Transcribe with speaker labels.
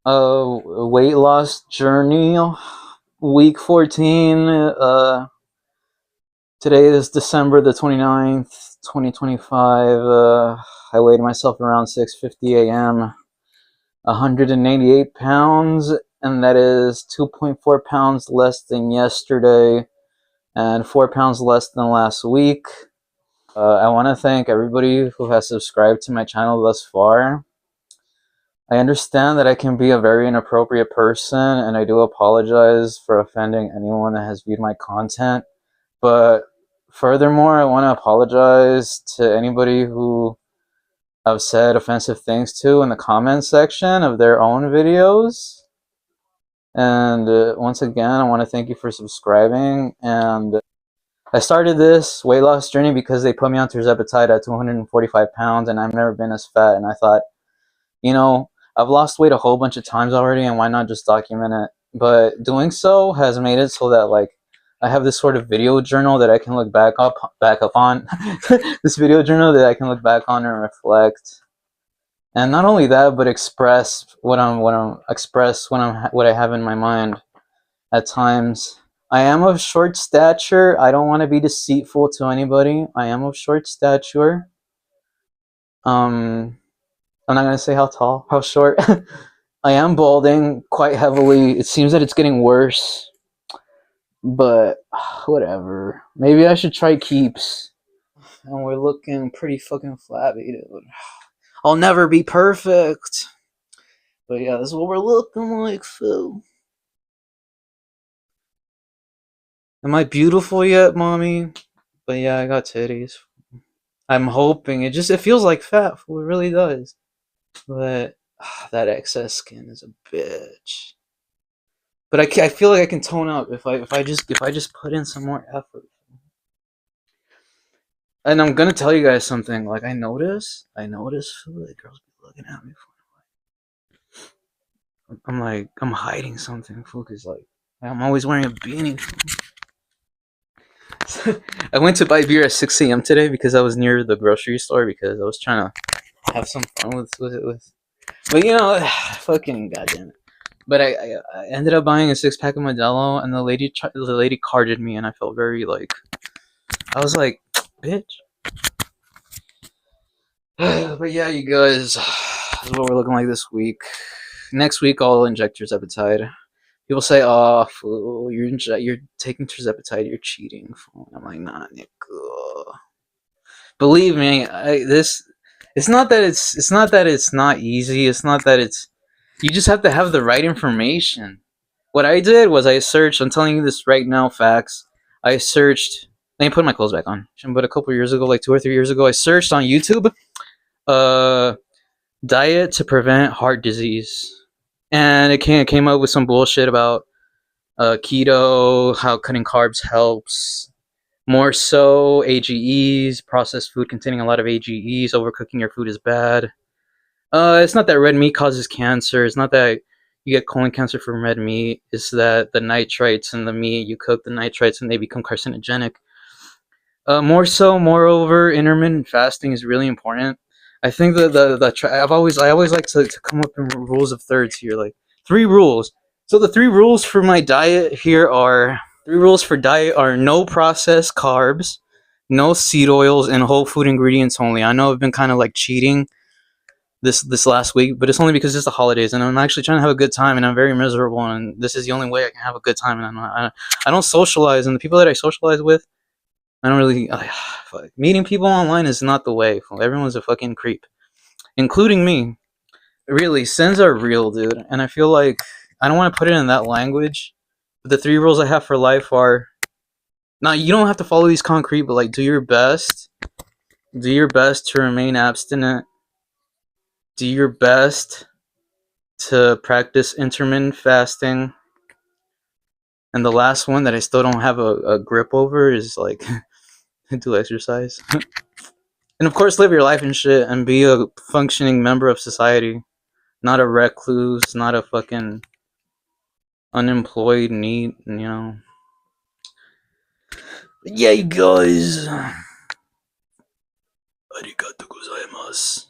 Speaker 1: Weight loss journey, week 14. Today is December the 29th, 2025. I weighed myself around 6:50 a.m. 188 pounds, and that is 2.4 pounds less than yesterday and 4 pounds less than last week. I want to thank everybody who has subscribed to my channel thus far. I understand that I can be a very inappropriate person, and I do apologize for offending anyone that has viewed my content. But furthermore, I want to apologize to anybody who I've said offensive things to in the comment section of their own videos. And once again, I want to thank you for subscribing. And I started this weight loss journey because they put me on tirzepatide at 245 pounds, and I've never been as fat. And I thought, you know, I've lost weight a whole bunch of times already, and why not just document it? But doing so has made it so that, like, I have this sort of video journal that I can look back up on. This video journal that I can look back on and reflect. And not only that, but express what I have in my mind at times. I am of short stature. I don't want to be deceitful to anybody. I am of short stature. I'm not gonna say how tall, how short. I am balding quite heavily. It seems that it's getting worse, but whatever. Maybe I should try keeps. And we're looking pretty fucking flabby, dude. I'll never be perfect. But yeah, this is what we're looking like, Phil. Am I beautiful yet, mommy? But yeah, I got titties. I'm hoping. It feels like fat. It really does. But that excess skin is a bitch. But I feel like I can tone up if I just put in some more effort. And I'm gonna tell you guys something. Like I notice that girls be looking at me. I'm hiding something. Cause like I'm always wearing a beanie. I went to buy beer at 6 a.m. today because I was near the grocery store because I was trying to have some fun with it. But you know, fucking goddamn it. But I ended up buying a 6-pack of Modelo, and the lady carded me, and I felt very like, I was like, bitch. But yeah, you guys, this is what we're looking like this week. Next week, I'll inject tirzepatide. People say, "Oh, fool, you're taking tirzepatide, you're cheating." Fool. I'm like, nah, nigga. Believe me, it's not that it's not easy. It's not that it's. You just have to have the right information. What I did was I searched. I'm telling you this right now, facts. I searched. Let me put my clothes back on. But a couple years ago, like 2 or 3 years ago, I searched on YouTube, diet to prevent heart disease, and it came up with some bullshit about keto, how cutting carbs helps. More so, AGEs, processed food containing a lot of AGEs. Overcooking your food is bad. It's not that red meat causes cancer. It's not that you get colon cancer from red meat. It's that the nitrites in the meat, you cook the nitrites and they become carcinogenic. Moreover, intermittent fasting is really important. I think I always like to come up in rules of thirds here, like 3 rules. So the 3 rules for my diet here are 3 rules for diet are no processed carbs, no seed oils, and whole food ingredients only. I know I've been kind of like cheating this last week, but it's only because it's the holidays, and I'm actually trying to have a good time, and I'm very miserable, and this is the only way I can have a good time. And I don't socialize, and the people that I socialize with, I don't really meeting people online is not the way. Everyone's a fucking creep, including me. Really, sins are real, dude, and I feel like I don't want to put it in that language. But the 3 rules I have for life are: now you don't have to follow these concrete, but like do your best to remain abstinent. Do your best to practice intermittent fasting. And the last one that I still don't have a grip over is like do exercise. And of course, live your life and shit and be a functioning member of society. Not a recluse, not a fucking unemployed neat, you know. But yeah, you guys. Arigato gozaimasu.